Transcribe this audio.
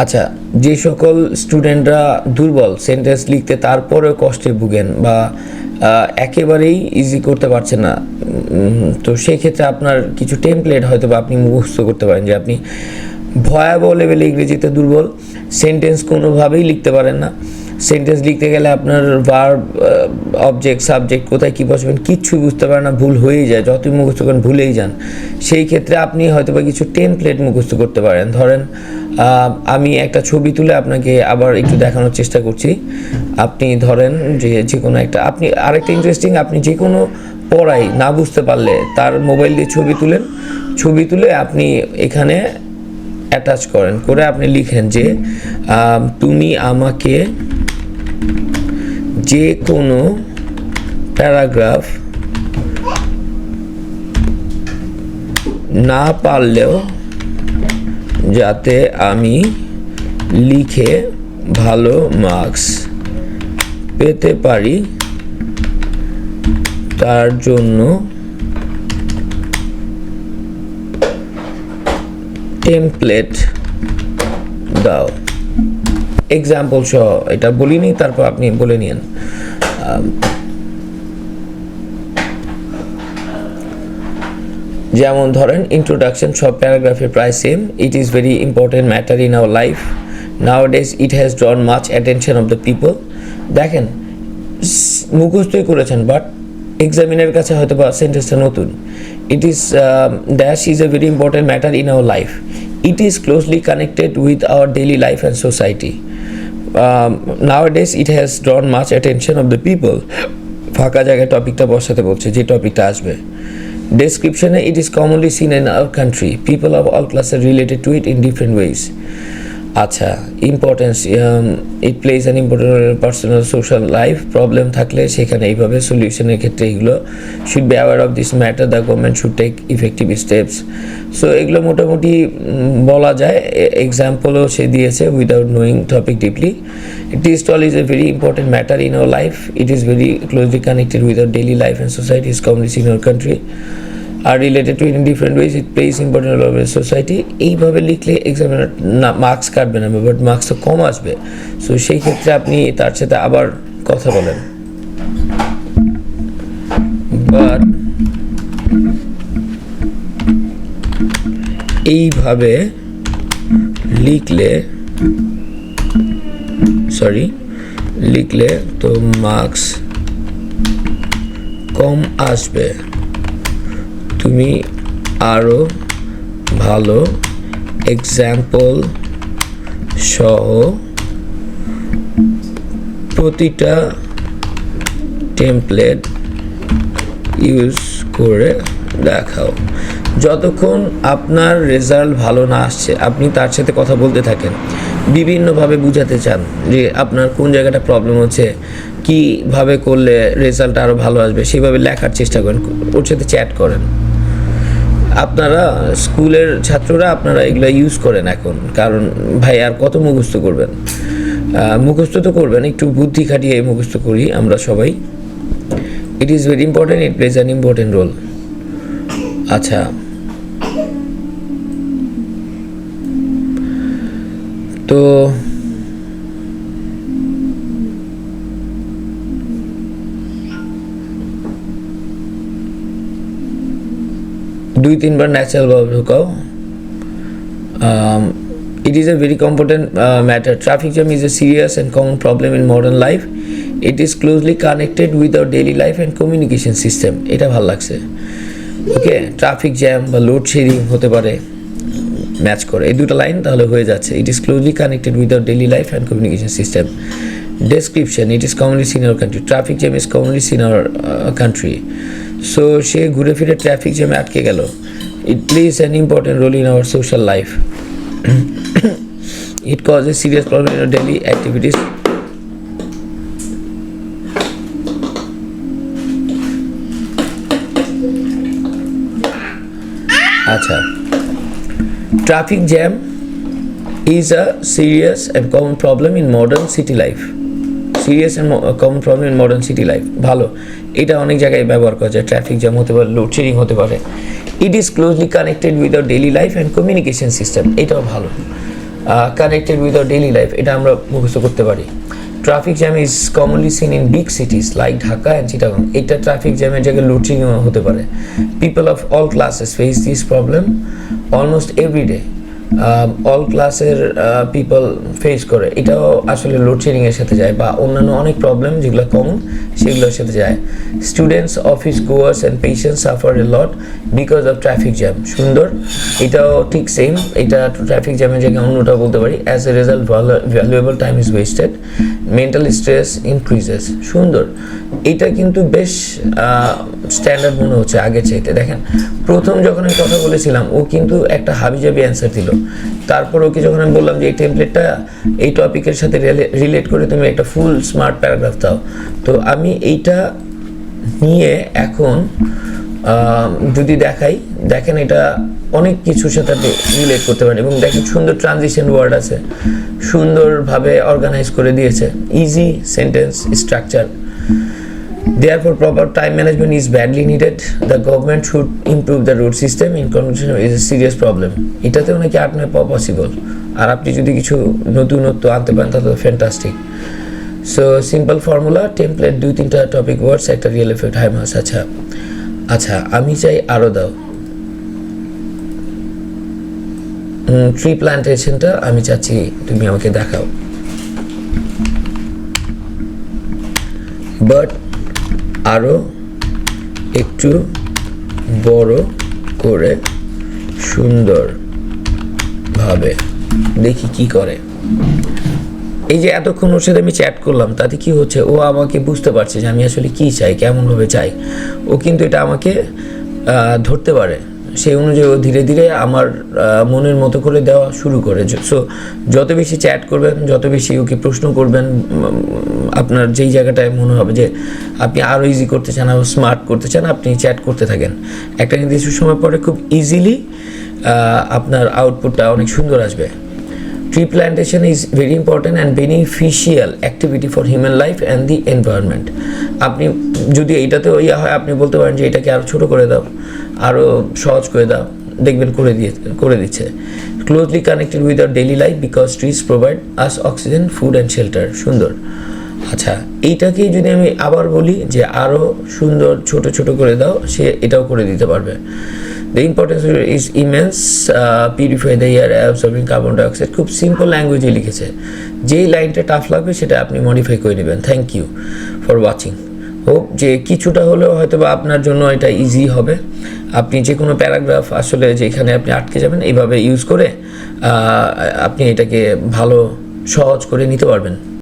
আচ্ছা, যে সকল স্টুডেন্টরা দুর্বল সেন্টেন্স লিখতে তারপরেও কষ্টে ভুগেন বা একেবারেই ইজি করতে পারছেন না, তো সেই ক্ষেত্রে আপনার কিছু টেমপ্লেট হয়তো বা আপনি মুখস্থ করতে পারেন। যে আপনি ভয়াবহ লেভেলে ইংরেজিতে দুর্বল, সেন্টেন্স কোনোভাবেই লিখতে পারেন না, সেন্টেন্স লিখতে গেলে আপনার ভার্ব, অবজেক্ট, সাবজেক্ট কোথায় কী বসবেন কিচ্ছু বুঝতে পারেন না, ভুল হয়েই যায়, যতই মুখস্থ করেন ভুলেই যান। সেই ক্ষেত্রে আপনি হয়তো বা কিছু টেমপ্লেট মুখস্থ করতে পারেন। ধরেন আমি একটা ছবি তুলে আপনাকে আবার একটু দেখানোর চেষ্টা করছি। আপনি ধরেন যে কোনো একটা, আপনি আরেকটা ইন্টারেস্টিং, আপনি যে কোনো পড়াই না বুঝতে পারলে তার মোবাইল দিয়ে ছবি তুলে আপনি এখানে অ্যাটাচ করেন, করে আপনি লিখেন যে তুমি আমাকে যে কোনো প্যারাগ্রাফ না পারলেও যাতে আমি লিখে ভালো মার্কস পেতে পারি তার জন্য টেমপ্লেট দাও। এক্সাম্পল সহ এটা বলিনি, তারপর আপনি বলে নিন। যেমন ধরেন ইন্ট্রোডাকশন, সব প্যারাগ্রাফের প্রায় same. It is very important matter in our life নাওয়াডেজ, it has ড্রন much attention of the people. দেখেন মুখস্থই করেছেন, বাট এক্সামিনের কাছে হয়তো বা সেন্টেন্সটা নতুন। It is dash is a very important matter in our life, it is closely connected with our daily life and society. নাওয়াডেজ it has ড্রন much attention of the people, ফাঁকা জায়গায় টপিকটা বসাতে বলছে, যে টপিকটা আসবে। Description, it is commonly seen in our country. People of all classes are related to it in different ways. আচ্ছা, importance, it plays an important role in personal social life. Problem থাকলে সেখানে এইভাবে, সলিউশনের ক্ষেত্রে এগুলো। Should be aware of this matter, the government should take effective steps. So এগুলো মোটামুটি বলা যায়। এক্সাম্পলও সে দিয়েছে, without knowing topic deeply. Tea stall is a very important matter in our life, it is very closely connected with our daily life and society, is commonly seen in our country, are related to it in different ways, it plays important role in society। এইভাবে লিখলে examiner না marks কাটবে না, but marks তো কম আসবে। So সেই ক্ষেত্রে আপনি তার সাথে আবার কথা বলেন। বাট এইভাবে লিখলে তো মার্কস কম আসবে, তুমি আরও ভালো এক্সাম্পল সহ প্রতিটা টেমপ্লেট ইউজ করে দেখাও। যতক্ষণ আপনার রেজাল্ট ভালো না আসছে আপনি তার সাথে কথা বলতে থাকেন, বিভিন্নভাবে বুঝাতে চান যে আপনার কোন জায়গাটা প্রবলেম হচ্ছে, কীভাবে করলে রেজাল্ট আরও ভালো আসবে, সেভাবে লেখার চেষ্টা করেন, ওর সাথে চ্যাট করেন। আপনারা স্কুলের ছাত্ররা আপনারা এগুলো ইউজ করেন এখন, কারণ ভাই আর কত মুখস্থ করবেন, মুখস্থ তো করবেন, একটু বুদ্ধি খাটিয়ে মুখস্থ করি আমরা সবাই। It is very important, it plays an important role. আচ্ছা, তো দুই তিনবার ন্যাচারাল ভাবে ঢোকাও। It is a very important matter. Traffic jam is a serious and common problem in modern life. It is closely connected with our daily life and communication system. এটা ভালো লাগছে। ওকে, traffic jam বা load shedding হতে পারে, match করে এই দুটো line তাহলে হয়ে যাচ্ছে। It is closely connected with our daily life and communication system. Description, it is commonly seen our country, traffic jam is commonly seen our country. So সে ঘুরে ফিরে ট্রাফিক জ্যামে আটকে গেল। It plays an important role in our social life. It causes serious problem in our daily activities. Acha, traffic jam is a serious and common problem in modern city life. Serious and common problem in modern city life. ভালো, এটা অনেক জায়গায় ব্যবহার করা যায়। Traffic jam হতে পারে, load shedding হতে পারে। It is closely connected with our daily life and communication system. এটাও ভালো। Connected with our daily life, এটা আমরা মুখস্থ করতে পারি। Traffic jam is commonly seen in big সিটিজ like Dhaka and Chittagong. এটা ট্রাফিক জ্যামের জায়গায় লোডশেডিং হতে পারে। People of all classes face this problem almost every day. All ক্লাসের পিপল ফেস করে, এটাও আসলে লোডশেডিংয়ের সাথে যায় বা অন্যান্য অনেক প্রবলেম যেগুলো কমন সেগুলোর সাথে যায়। Students, office goers and patients suffer a lot because of traffic jam. সুন্দর, এটাও ঠিক সেম, এটা ট্রাফিক জ্যামের জায়গায় অন্যটাও বলতে পারি। As a result valuable time is wasted, mental stress increases. সুন্দর, এটা কিন্তু বেশ স্ট্যান্ডার্ড মনে হচ্ছে আগের চাইতে। দেখেন প্রথম যখন আমি কথা বলেছিলাম ও কিন্তু একটা হাবিজাবি অ্যান্সার দিল, তারপর ওকে যখন আমি বললাম যে এই টেমপ্লেটটা এই টপিকের সাথে রিলেট করে তুমি একটা ফুল স্মার্ট প্যারাগ্রাফ দাও, তো আমি এইটা নিয়ে এখন যদি দেখেন এটা অনেক কিছুর সাথে রিলেট করতে পারেন। এবং দেখেন সুন্দর ট্রানজিশন ওয়ার্ড আছে, সুন্দরভাবে অর্গানাইজ করে দিয়েছে, easy sentence structure. Therefore, proper time management is badly needed. The government should improve the road system. In conclusion, is a serious problem. এটাতেও নাকি আপনার পসিবল, আর আপনি যদি কিছু নতুনত্ব আনতে পারেন তাহলে fantastic. So simple formula, template 2-3টা টপিক ওয়ার্ডস, একটা রিয়েল এফেক্ট, হাই মাস। আচ্ছা আমি চাই আরও দাও। ট্রি প্ল্যান্টেশনটা আমি চাচ্ছি তুমি আমাকে দেখাও। বাট আরও একটু বড় করে সুন্দরভাবে, দেখি কি করে। এই যে এতক্ষণ ওর সাথে আমি চ্যাট করলাম, তাতে কি হচ্ছে, ও আমাকে বুঝতে পারছে যে আমি আসলে কি চাই, কেমনভাবে চাই। ও কিন্তু এটা আমাকে ধরতে পারে, সেই অনুযায়ী ও ধীরে ধীরে আমার মনের মতো করে দেওয়া শুরু করে। সো যত বেশি চ্যাট করবেন, যত বেশি ওকে প্রশ্ন করবেন, আপনার যেই জায়গাটায় মনে হবে যে আপনি আরও ইজি করতে চান, আরও স্মার্ট করতে চান, আপনি চ্যাট করতে থাকেন। একটা নির্দিষ্ট সময় পরে খুব ইজিলি আপনার আউটপুটটা অনেক সুন্দর আসবে। Tree plantation is very important and beneficial activity for human life and the environment. আপনি যদি এইটাতেও হয়, আপনি বলতে পারেন যে এটাকে আরও ছোটো করে দাও, আরও সহজ করে দাও, দেখবেন করে দিচ্ছে। Closely connected with our daily life because trees provide us oxygen, food and shelter. সুন্দর। আচ্ছা এইটাকেই যদি আমি আবার বলি যে আরও সুন্দর ছোট ছোট করে দাও, সে এটাও করে দিতে পারবে। The importance is immense, purify the air, absorbing carbon dioxide. খুব সিম্পল ল্যাঙ্গুয়েজে লিখেছে, যেই লাইনটা টাফ লাগবে সেটা আপনি মডিফাই করে নেবেন। Thank you for watching. Hope যে কিছুটা হলেও হয়তো বা আপনার জন্য এটা ইজি হবে। আপনি যে কোনো প্যারাগ্রাফ আসলে যেখানে আপনি আটকে যাবেন, এইভাবে ইউজ করে আপনি এটাকে ভালো সহজ করে নিতে পারবেন।